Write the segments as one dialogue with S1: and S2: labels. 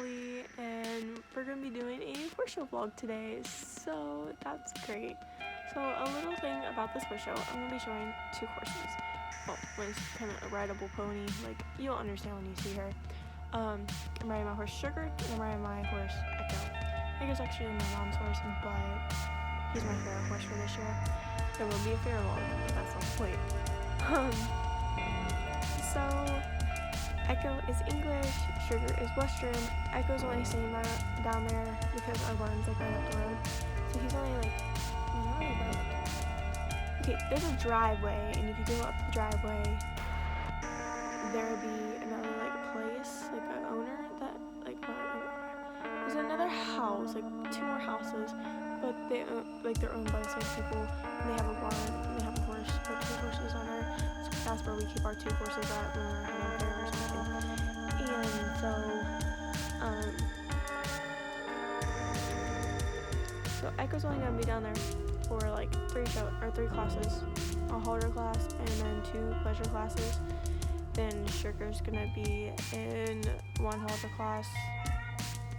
S1: Haley, and we're going to be doing a horse show vlog today, so that's great. So a little thing about this horse show, I'm going to be showing two horses. Well, one's kind of a rideable pony, like you'll understand when you see her. I'm riding my horse Sugar, and I'm riding my horse Echo. Echo's actually my mom's horse, but he's my favorite horse for this year. There will be a fair vlog, but that's not the point. So Echo is English, Sugar is Western. Echo's only staying down there because our barn's like right up the road. So he's only like, not really right up the road. Okay, there's a driveway, and if you go up the driveway, there would be another like place, like an owner that there's another house, like two more houses, but they're owned by the same people. And they have a barn, and they have a horse, or two horses on there. So that's where we keep our two horses at when we're having a fair or something. And so Echo's only gonna be down there for like three classes, a halter class and then two pleasure classes. Then Sugar's gonna be in one halter class.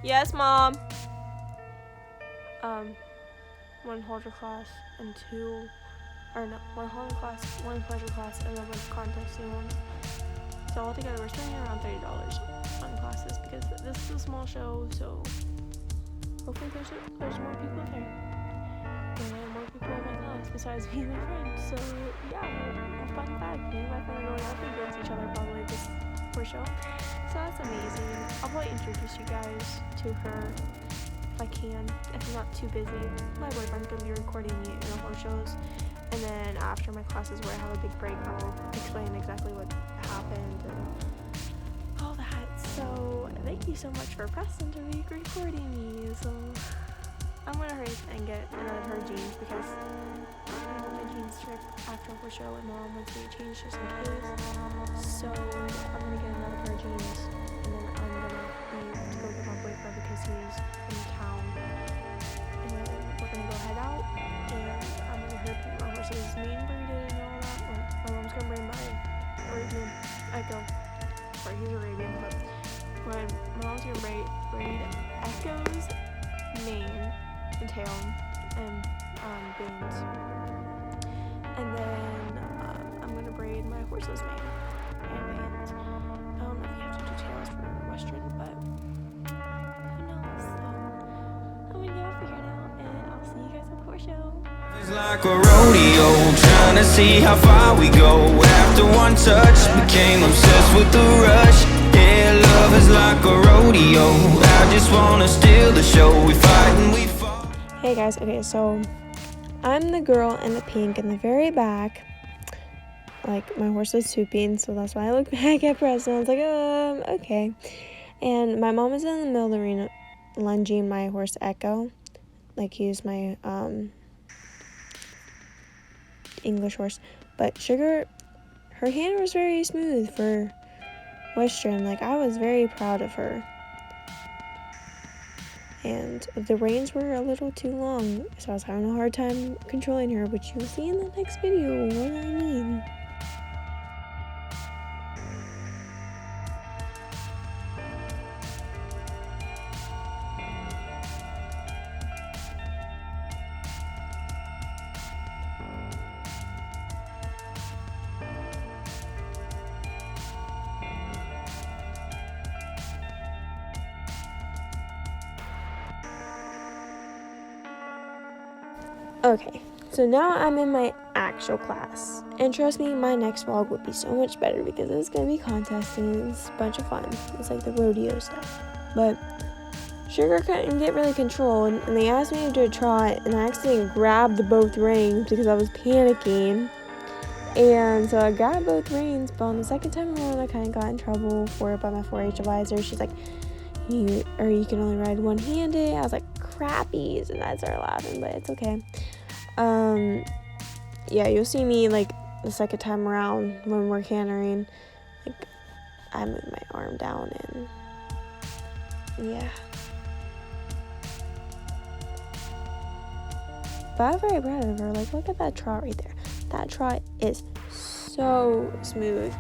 S1: Yes, Mom. One halter class and one halter class, one pleasure class, and then one contesting one. So altogether, we're spending around $30 on classes because this is a small show. So hopefully there's more people there and more people in my class besides me and my friends. So yeah, a fun fact: me and my friend are going up against each other probably this horse show. So that's amazing. I'll probably introduce you guys to her if I can, if I'm not too busy. My boyfriend's gonna be recording me in horse shows, and then after my classes where I have a big break, I'll explain exactly what happened and all that. So thank you so much for Preston to be recording me. So I'm gonna hurry and get another pair of jeans because I want my jeans strip after horse show, and Mom wants me to change just in case. So I'm gonna get another pair of jeans, and then I'm gonna leave to go get my boyfriend because he's in town, and then we're gonna go head out, and I'm gonna hurry up my horse's main braided and all that. Well, my mom's gonna braid my Arabian Echo. Sorry, he's Arabian, but my mom's gonna braid Echo's mane and tail and bangs, and then I'm gonna braid my horse's mane and bangs. I don't know if you have to do tails for Western, but who knows? So I'm gonna get it figured out, and I'll see you guys at the horse show.
S2: It's like a rodeo, trying to see how far we go. After one touch, became obsessed with the rush. Yeah, love is like a rodeo. I just wanna steal the show. We fight and we fall.
S1: Hey guys, okay, so I'm the girl in the pink in the very back. Like, my horse is swooping, so that's why I look back at Preston. I was like, okay. And my mom is in the middle of the arena lunging my horse Echo. Like, he's my English horse. But Sugar, her hand was very smooth for Western. Like, I was very proud of her. And the reins were a little too long, so I was having a hard time controlling her, which you'll see in the next video what I mean. Okay, so now I'm in my actual class, and trust me, my next vlog would be so much better because it's gonna be contesting. It's a bunch of fun. It's like the rodeo stuff. But Sugar couldn't get really control, and they asked me to do a trot, and I accidentally grabbed both reins because I was panicking. And so I grabbed both reins, but on the second time around, I kind of got in trouble for it by my 4-H advisor. She's like, you can only ride one-handed. I was like, crappies, and I started laughing, but it's okay. Yeah, you'll see me like the second time around when we're cantering, like I move my arm down, and yeah. But I'm very proud of her. Like, look at that trot right there. That trot is so smooth.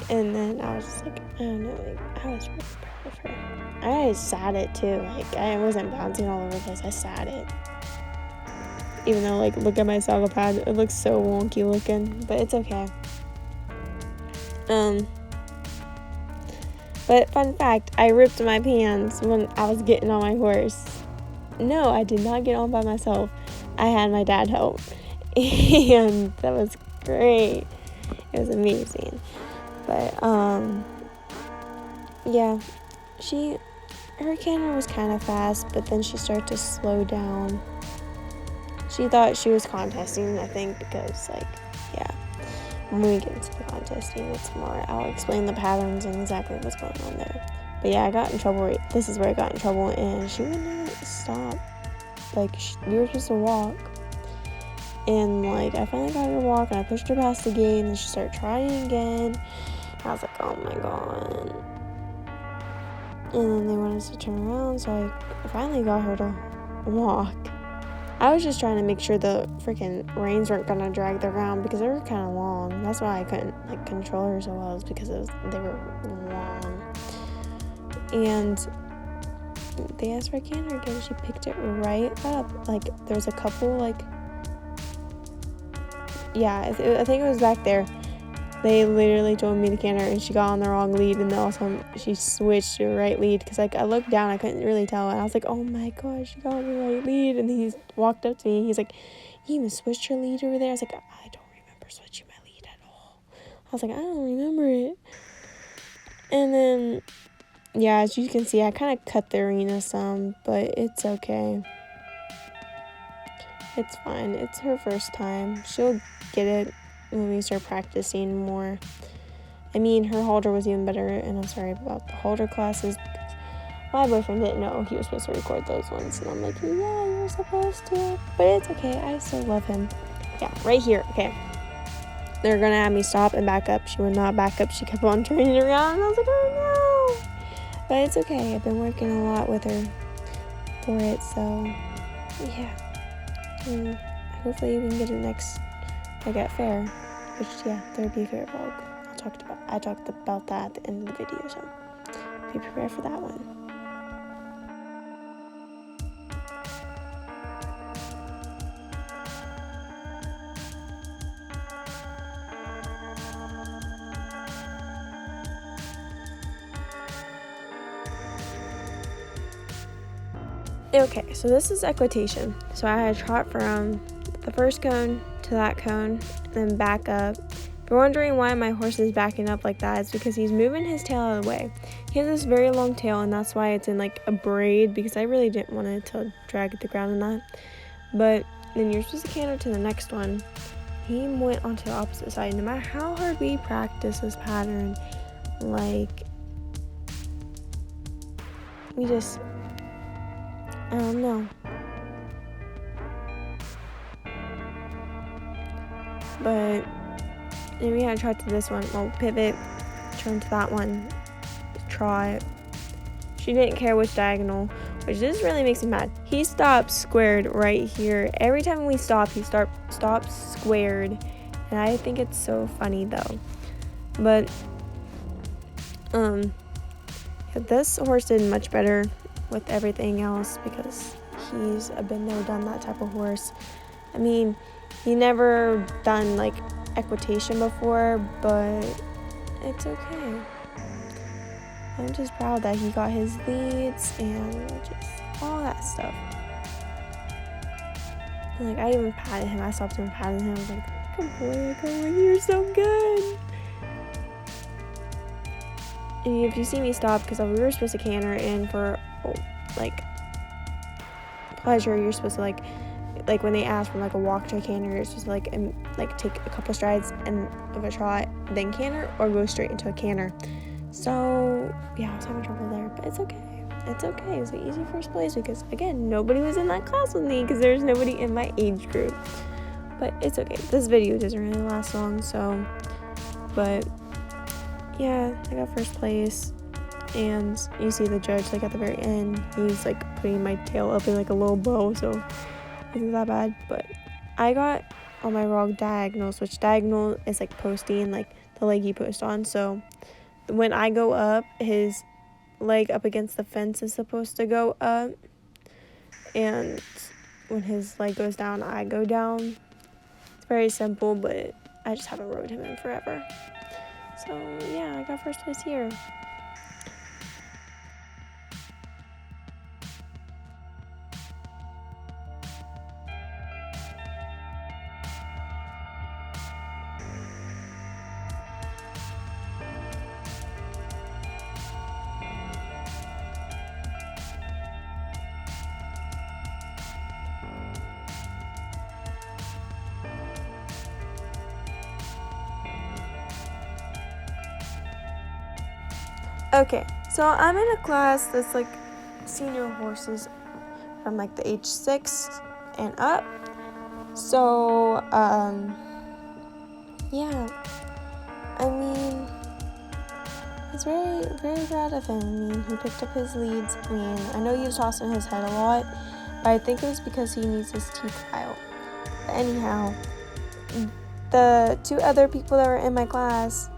S1: And then I was just like, I don't know, like, I was really proud of her. I sat it too. Like, I wasn't bouncing all over the place. I sat it. Even though, like, look at my saddle pad. It looks so wonky looking. But it's okay. But fun fact, I ripped my pants when I was getting on my horse. No, I did not get on by myself. I had my dad help. And that was great. It was amazing. But, yeah. Her canter was kind of fast, but then she started to slow down. She thought she was contesting, I think, because, like, yeah. When we get into the contesting, it's more, I'll explain the patterns and exactly what's going on there. But yeah, I got in trouble. This is where I got in trouble, and she would not stop. Like, we were supposed to walk. And, like, I finally got her to walk, and I pushed her past the gate, and then she started trying again. And I was like, oh my god. And then they wanted us to turn around, so I finally got her to walk. I was just trying to make sure the freaking reins weren't gonna drag the ground because they were kind of long. That's why I couldn't, like, control her so well, is because they were long. And they asked for a canter again. She picked it right up. Like, there was a couple, like, yeah, I think it was back there. They literally told me to canter, and she got on the wrong lead, and then also she switched to the right lead, because, like, I looked down, I couldn't really tell, and I was like, oh my gosh, she got on the right lead, and he walked up to me, and he's like, you even switched your lead over there? I was like, I don't remember switching my lead at all. I was like, I don't remember it. And then, yeah, as you can see, I kind of cut the arena some, but it's okay. It's fine. It's her first time. She'll get it when we start practicing more. I mean, her halter was even better, and I'm sorry about the halter classes, because my boyfriend didn't know he was supposed to record those ones, and I'm like, yeah, you're supposed to, but it's okay, I still love him. Yeah, right here, okay. They're gonna have me stop and back up. She would not back up. She kept on turning around, and I was like, oh no. But it's okay. I've been working a lot with her for it, so yeah. And hopefully we can get it next, like, at fair, which, yeah, there'd be a fair vlog. I talked about that at the end of the video, so be prepared for that one. Okay, so this is equitation. So I had trot from the first cone to that cone, then back up. If you're wondering why my horse is backing up like that, it's because he's moving his tail out of the way. He has this very long tail, and that's why it's in, like, a braid, because I really didn't want it to drag the ground in that. But then you're supposed to canter to the next one. He went onto the opposite side. No matter how hard we practice this pattern, like, we just, I don't know. But then we had to trot to this one. Well, pivot, turn to that one, trot. She didn't care which diagonal, which just really makes me mad. He stops squared right here. Every time we stop, he stops squared. And I think it's so funny, though. But, this horse did much better with everything else, because he's been there, done that type of horse. I mean, he never done, like, equitation before, but it's okay. I'm just proud that he got his leads and just all that stuff. And, like, I even patted him. I stopped him and patted him. I was like, good boy, come on, you're so good. And if you see me stop, because we were supposed to canter, and for, like, pleasure, you're supposed to, like when they ask from, like, a walk to a canter, you're supposed to, like take a couple strides and of a trot, then canter, or go straight into a canter. So yeah, I was having trouble there, but it's okay. It's okay. It was an easy first place, because, again, nobody was in that class with me, because there's nobody in my age group. But it's okay. This video doesn't really last long, so, but yeah, I got first place. And you see the judge, like, at the very end, he's, like, putting my tail up in, like, a little bow, so it isn't that bad. But I got on my wrong diagonals, which diagonal is, like, posting, like, the leg you post on. So when I go up, his leg up against the fence is supposed to go up, and when his leg goes down, I go down. It's very simple, but I just haven't rode him in forever. So yeah, I got first place here. Okay, so I'm in a class that's like senior horses from like the age 6 and up. So, yeah, I mean, it's very, very proud of him. I mean, he picked up his leads. I mean, I know he was tossing his head a lot, but I think it was because he needs his teeth out. But anyhow, the 2 other people that were in my class,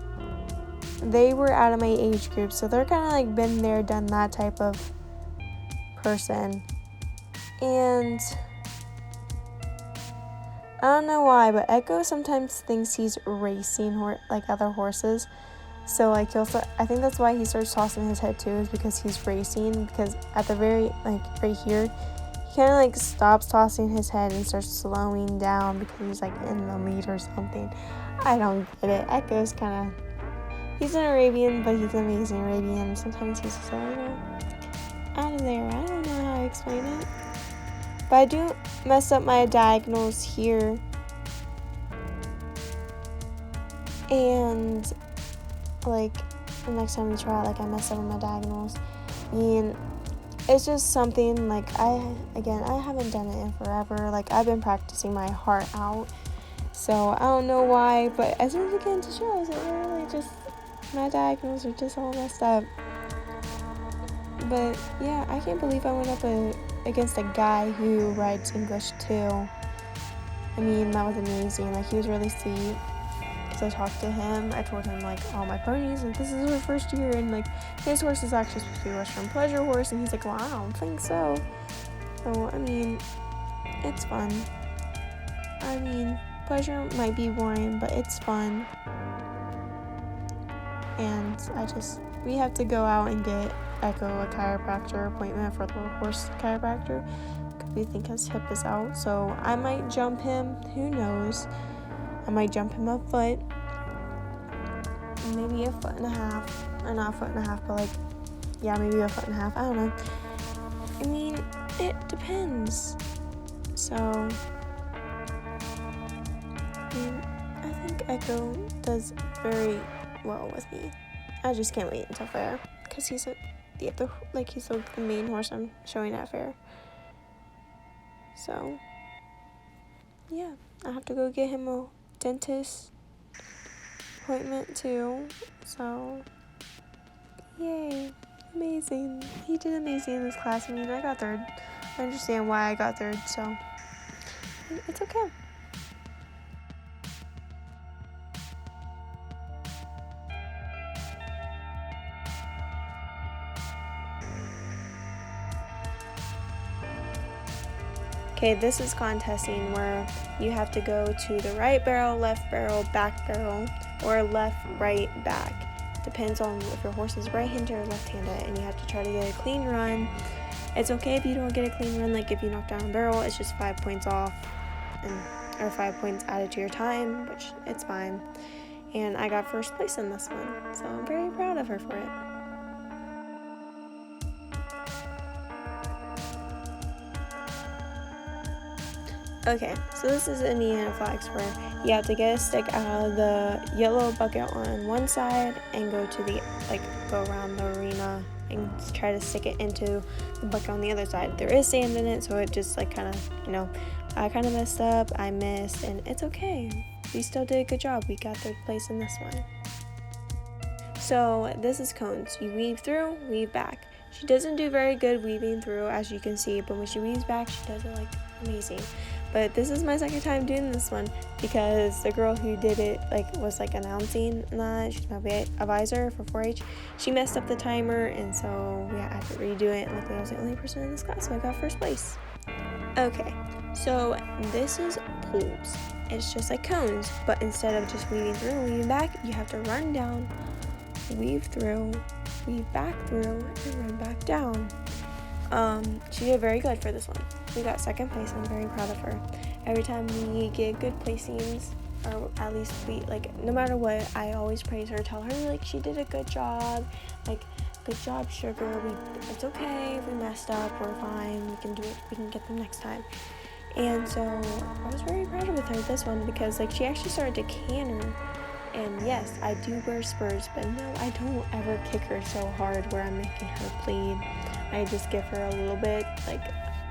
S1: they were out of my age group, so they're kind of like been there, done that type of person. And I don't know why, but Echo sometimes thinks he's racing like other horses. So like I think that's why he starts tossing his head too, is because he's racing. Because at the very like right here, he kind of like stops tossing his head and starts slowing down because he's like in the lead or something. I don't get it. Echo's kind of, he's an Arabian, but he's an amazing Arabian. Sometimes he's so out of there. I don't know how to explain it. But I do mess up my diagonals here. And like the next time we try, like I mess up on my diagonals. I mean, it's just something like I haven't done it in forever. Like I've been practicing my heart out. So I don't know why, but as soon as I get into shows, it really just, my diagonals are just all messed up. But yeah, I can't believe I went up against a guy who rides English too. I mean, that was amazing. Like, he was really sweet. Because I talked to him, I told him like all my ponies, like this is our first year, and like his horse is actually supposed to be a Western Pleasure horse, and he's like, well, I don't think so. So I mean, it's fun. I mean, Pleasure might be boring, but it's fun. And we have to go out and get Echo a chiropractor appointment for the horse chiropractor, because we think his hip is out. So I might jump him, who knows. I might jump him a foot, maybe a foot and a half, or not a foot and a half, but like, yeah, maybe a foot and a half, I don't know. I mean, it depends. So, I think Echo does very well with me. I just can't wait until fair, because he's the main horse I'm showing at fair. So, yeah, I have to go get him a dentist appointment too. So, yay, amazing. He did amazing in this class. I mean, I got third. I understand why I got third, so it's okay. Okay, this is contesting where you have to go to the right barrel, left barrel, back barrel, or left, right, back. Depends on if your horse is right-handed or left-handed, and you have to try to get a clean run. It's okay if you don't get a clean run, like if you knock down a barrel, it's just 5 points off, or 5 points added to your time, which it's fine. And I got first place in this one, so I'm very proud of her for it. Okay, so this is Indiana flags where you have to get a stick out of the yellow bucket on one side and go around the arena and try to stick it into the bucket on the other side. There is sand in it, so it just I kind of messed up, I missed, and it's okay. We still did a good job. We got third place in this one. So this is cones. You weave through, weave back. She doesn't do very good weaving through, as you can see, but when she weaves back, she does it like amazing. But this is my second time doing this one because the girl who did it was announcing that she's my advisor for 4-H. She messed up the timer, and so we had to redo it. And luckily I was the only person in this class, so I got first place. Okay, so this is poles. It's just like cones, but instead of just weaving through and weaving back, you have to run down, weave through, weave back through, and run back down. She did very good for this one. We got second place. I'm very proud of her. Every time we get good placings, or at least we no matter what, I always praise her, tell her she did a good job, good job, Sugar. It's okay if we messed up, we're fine, we can do it, we can get them next time. And so I was very proud of her this one because she actually started to canter. And yes, I do wear spurs, but no, I don't ever kick her so hard where I'm making her bleed. I just give her a little bit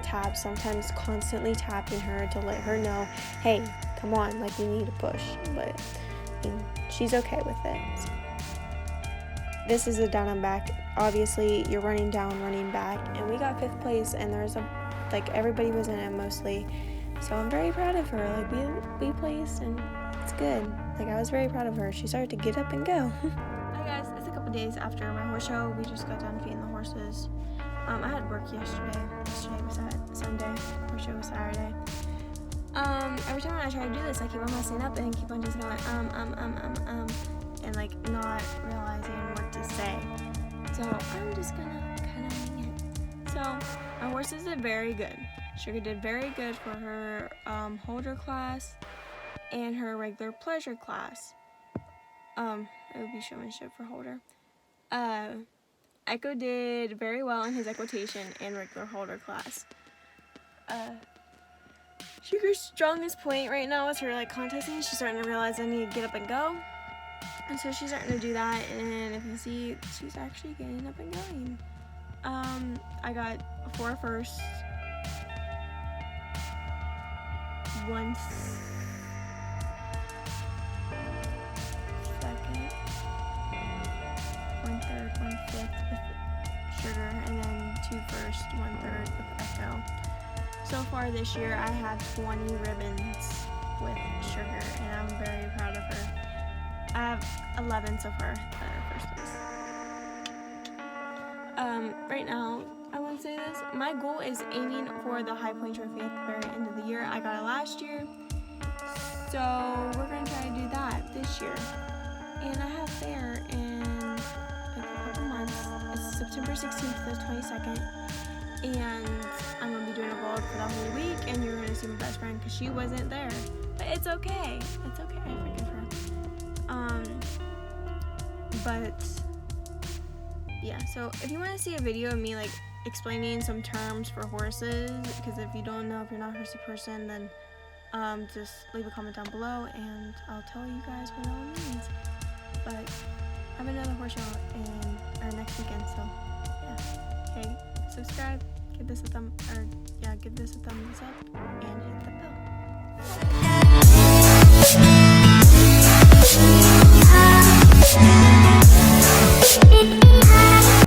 S1: tap, sometimes constantly tapping her to let her know, hey, come on, you need to push. But she's okay with it. So. This is a down and back. Obviously, you're running down, running back, and we got 5th place, and there's everybody was in it mostly. So I'm very proud of her. We placed, and it's good. I was very proud of her. She started to get up and go. Hi guys, it's a couple days after my horse show. We just got done feeding the horses. I had work yesterday. Yesterday was Sunday. Horse show was Saturday. Every time I try to do this, I keep on messing up and keep on just going and not realizing what to say. So I'm just gonna kind of wing it. So my horses did very good. Sugar did very good for her holder class and her regular pleasure class. It would be showmanship for holder. Echo did very well in his equitation and regular holder class. Sugar's strongest point right now is her contesting. She's starting to realize I need to get up and go. And so she's starting to do that, and if you see, she's actually getting up and going. I got 4 firsts, 1 second, 1 third, 1 fifth with Sugar, and then 2 firsts, 1 third with Echo. So far this year, I have 20 ribbons with Sugar, and I'm very proud of her. I have 11 so far that are first place. Right now, I want to say this. My goal is aiming for the High Point Trophy at the very end of the year. I got it last year, so we're going to try to do that this year. And I have fair in a couple months. It's September 16th to the 22nd. And I'm going to be doing a vlog for the whole week, and you're going to see my best friend because she wasn't there. But it's okay. It's okay. I forgive her. But yeah, so if you want to see a video of me explaining some terms for horses, because if you don't know, if you're not a horsey person, then just leave a comment down below and I'll tell you guys what it all means. But I have another horse show next weekend, so yeah. Okay, subscribe, give this a thumbs up, and hit the bell.